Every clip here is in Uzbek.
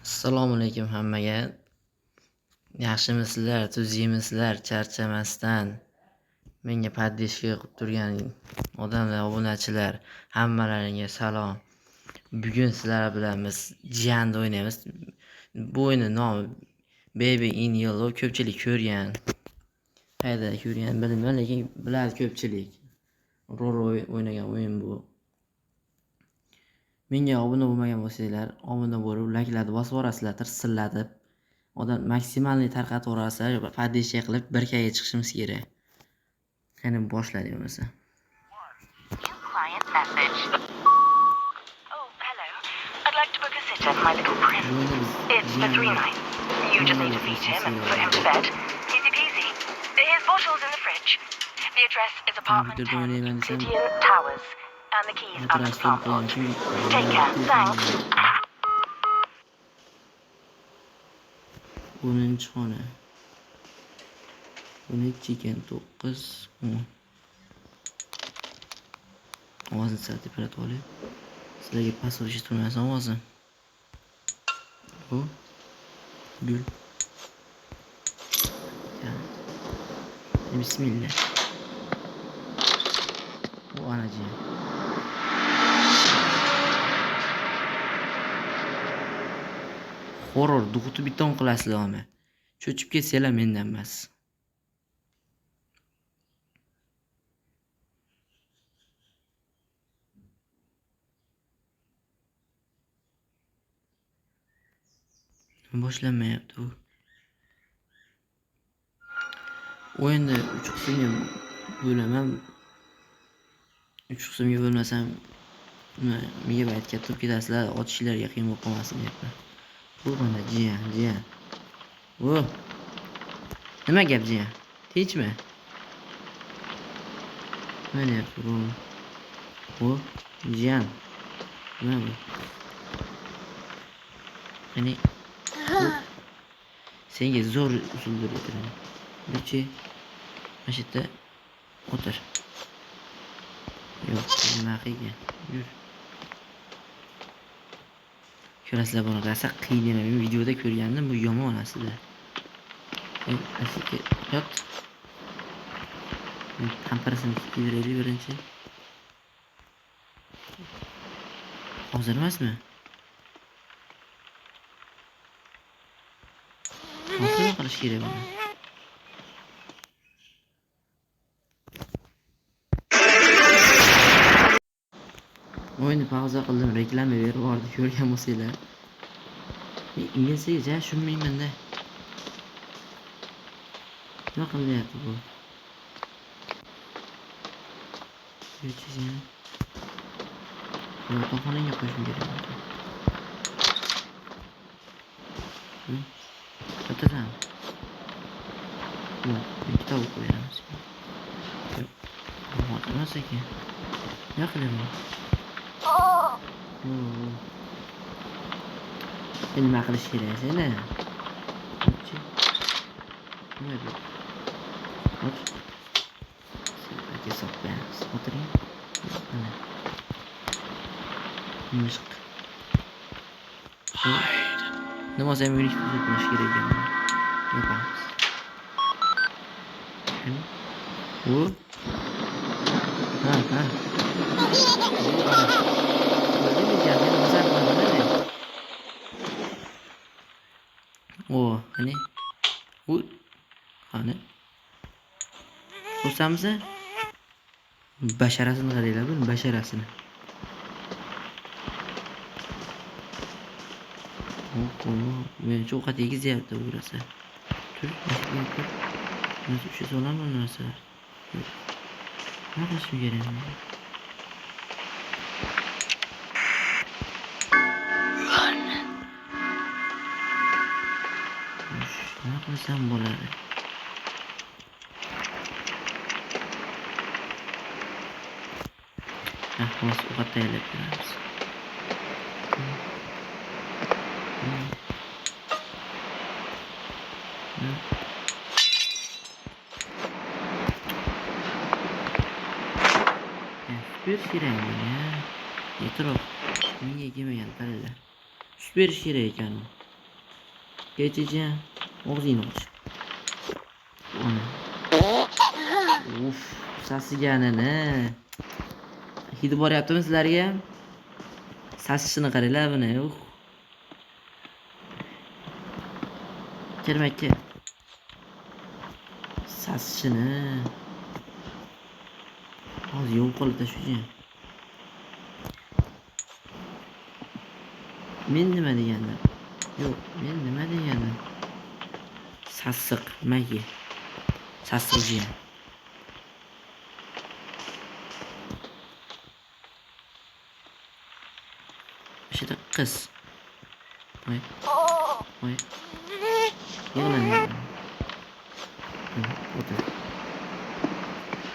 Assalomu alaykum hammaga. Yaxshimisizlar, tuzingmisizlar, charchamasdan. Menga podpishka qilib turgan odamlar, obunachilar, hammalaringga salom. Bugun sizlar bilan biz Jiyan'da o'ynaymiz. Bu o'yinning nomi Baby in Yellow. Ko'pchilik ko'rgan. Qayda ko'rgan bilmayman, lekin biladi ko'pchilik. Rol o'ynagan o'yin bu. Menga obuna bo'lmagan bo'lsanglar, obuna bo'lib, layklarni bosib yuborasizlar, tirsillatib. Odam maksimalni tarqatib yuborasizlar, podpishka qilib 1K ga chiqishimiz kerak. Qani boshladik bo'lmasa. At my little prince. It's for 3 nights. You just need to feed him and put him to bed. Easy peasy. His bottle's in the fridge. The address is apartment 10, Obsidian Towers. And the keys are the plant pot. Take care. Thanks. 10-chi xona. 12 ekan 9. Ovozini sal tepratib olay. Sizlarga password eshittirmasam ovozim. Bu gul. Bismillah. Bu anaji. Horror duxuti biton qilasizlarmi? Cho'chib ketsanglar mendan emas. Boshlanmayapti u. O'yinni 3 qismga bo'laman. 3 qismga bo'lmasam megabayt katta bo'lib ketasizlar, otishlarga qiyin bo'lib qolmasin deyapman. Bu mana Jiyan. O. Nima gap Jiyan? Tinchmi? Nima deyapti bu? O, Jiyan. Nima bu? Qani senga zo'r usul o'rgataman. Lechi mana shu yerda o'tir. Yo'q, nima qilgan? Yur. Ko'rasizlar buni rosa qiyin emas. Men videoda ko'rgandim, bu yomon aslida. Asika yot. Pampersini kiydiraylik birinchi. Hozir emasmi? Nasıl qilish kerak buni? O'yinni pauza qildim, reklama berib yubordi, ko'rgan bo'lsanglar. Men inglizchaga tushunmayman-da. Nima qilyapti bu? Yo'qchizini. Yotoqxonaga qo'yishim kerak. O'tiraman. Yo'q, kitob o'qib beramiz. Yo'q. Bo'lmas ekan. Nima qilaman? Nima qilish kerak seni? Nima bu? Hop. Sizlarga soplaymiz. O'tiring. Mana. Mushq. Nima sen meni tuzish kerak ekan. Yapamiz. Bu. Ha. O, hani? Bu. Hani? Ko'rsamizmi? Basharasini qaranglar, bu basharasini. Men cho'qat yegizyapti bu rosa. Tur, tur. Men shu so'laman narsa. Nima qilishim kerak? Nima qilsam bo'ladi? Xos ovqat tayyorlab beramiz. Süper şiren ya. Etraf. Niye yemeyen taralar. Süper şiren ekan. Kechicha. Og'zingni och. Ana. Uf, sasiganini. Hidi boryaptimi sizlarga ham? Sasishini qaranglar buni. Kirmakka. Sasishini. Hozir yo'q qolib tashlayman. Men nima degandim? Yo'q, men nima degandim? Sassiq magi. Sassiq jiyan. Ishida qiz. Voy. Voy. Yig'lamang. O'tir.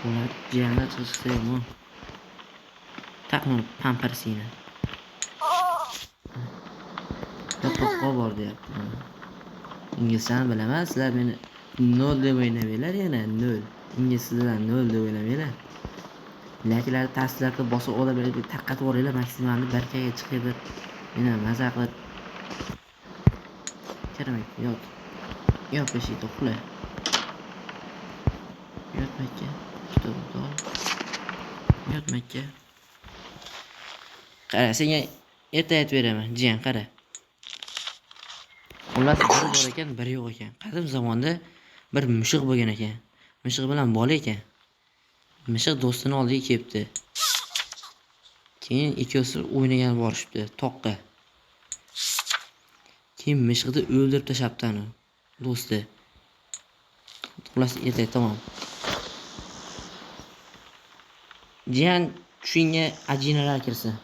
Ular jiyanlar chiqsa yomon. Taqma pampersini. Yo'q bor deyapti. İngilizcani bilaman, sizlar meni 0 deb o'ynamanglar yana 0. İngilizlar 0 deb o'ynamanglar. Laklar tasdiqlab bosib olaverib tarqatib yuboringlar maksimalni barkaga chiqib bir meni maza qilib. Kerak yo'q. Yo'q beshikda uxla. Yotmakka. Kitobda. Yotmakka. Qara, senga erta aytib beraman, jiyan, qara. Ular biri bor ekan, biri yo'q ekan. Qadim zamonda bir mushiq bo'lgan ekan. Mushiq bilan bola ekan. Mushiq do'stini oldiga kelibdi. Keyin ikkosi o'ynagan borishibdi toqqa. Keyin mushiqni o'ldirib tashlabdi uni do'sti. Xullas ertak tamom. Jiyan tushingga ajinalar kirsin.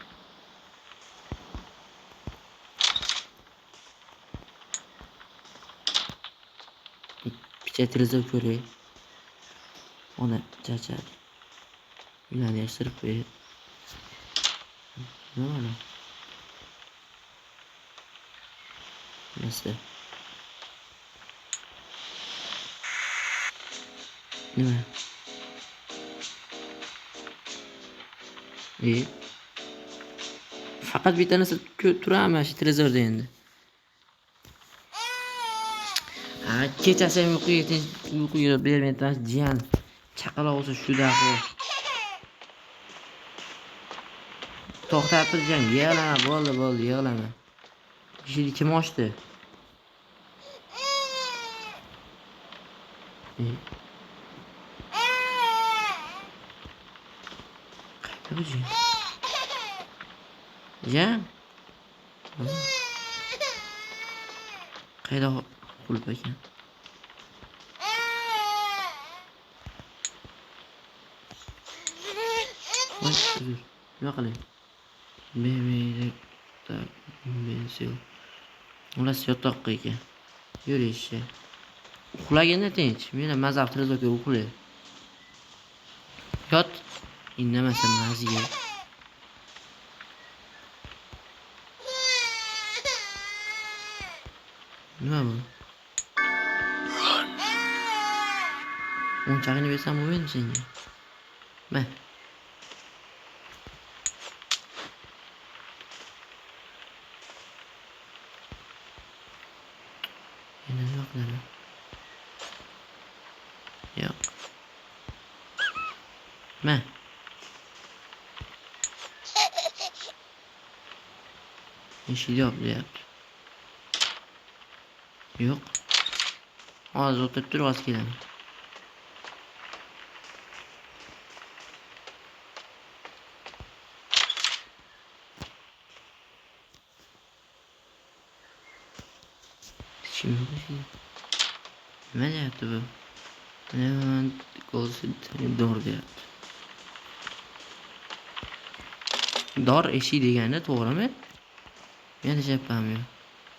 Picha televizor ko'ray. Ona chachar. Ularni yashirib qo'y. Nima? Nasta. Nima? Faqat bitta narsa turaman shu televizorda endi. Kechasi ham uyquga bermayman, jiyan. Chaqaloq bo'lsa shu daho. To'xtatib jiyan, yig'lama, bo'ldi, yig'lama. Eshikni kim ochdi? Qayda bu jiyan? Jiyan? Qayda qulp ekan? Voy, uzr. Nima qilay? Bensil. Ular yotoqqa ekan. Yurishchi. Uxlaganda tinch. Meni mazaq televizorga uxlay. Yot. Indamasa maziga. Nima bu? O'nchag'ini bersam bo'lmaydi senga. Ma. Yana nima qilaman? Yo'q. Ma. Eshik yo'q deyapti. Yo'q. Hozir o'tirib turib hozir kelaman. Nima deyapti bu? Nima dor deyapti. Dor eshik degani to'g'rimi? Men deyapman.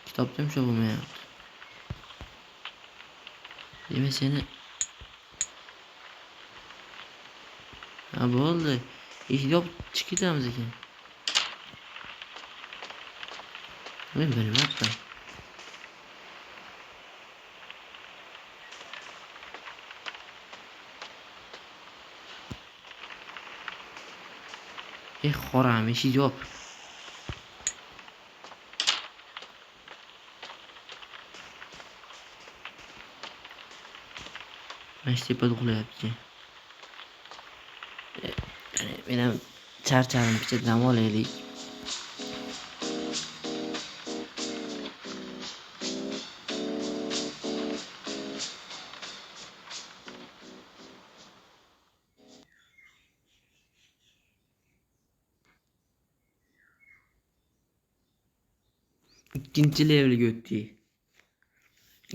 Kitobda ham shu bo'lmayapti. Demak seni bo'ldi. Eshik yopib chiqib ketamiz ekan. Men bilmayapman. Xo'ram, eshik yop. Mana shu tepada uxlayapti. Men ham charchadim, picha dam olaylik. Ikkinchi levelga o'tdik.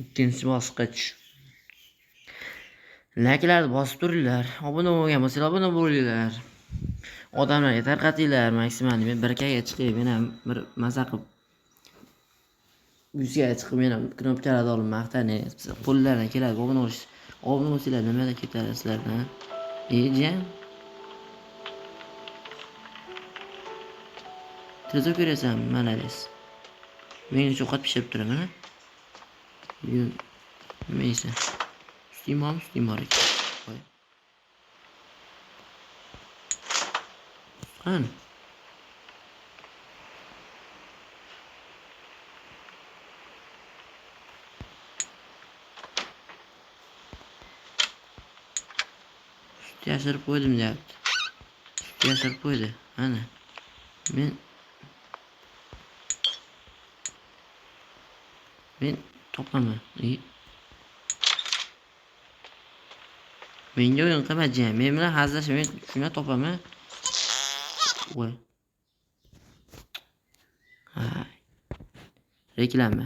Ikkinchi bosqich. Like'larni bosib turinglar. Obuna bo'lgan bo'lsangiz obuna bo'linglar. Odamlarga tarqatinglar maksimal. Men 1Kga chiqay, men ham bir maza qilib 100 ga chiqib men ham knopkalarni olib maqtanay. Qo'llardan keladi obuna bo'lish. Obuna bo'lsanglar nimadan ketadi sizlardan? Ejam. Tez ko'rasan, malades. Men uchun ovqat pishirib turaman, ha? Nima yeysan? Steam bor ekan. Qo'y. Qani? Yashirib qo'ydim deyapti. Yashirib qo'ydi. Ana. Men topaman. Menga o'yin qilmaji. Men bilan hazillashib, men shuni topaman. Voy. Hay. Reklama.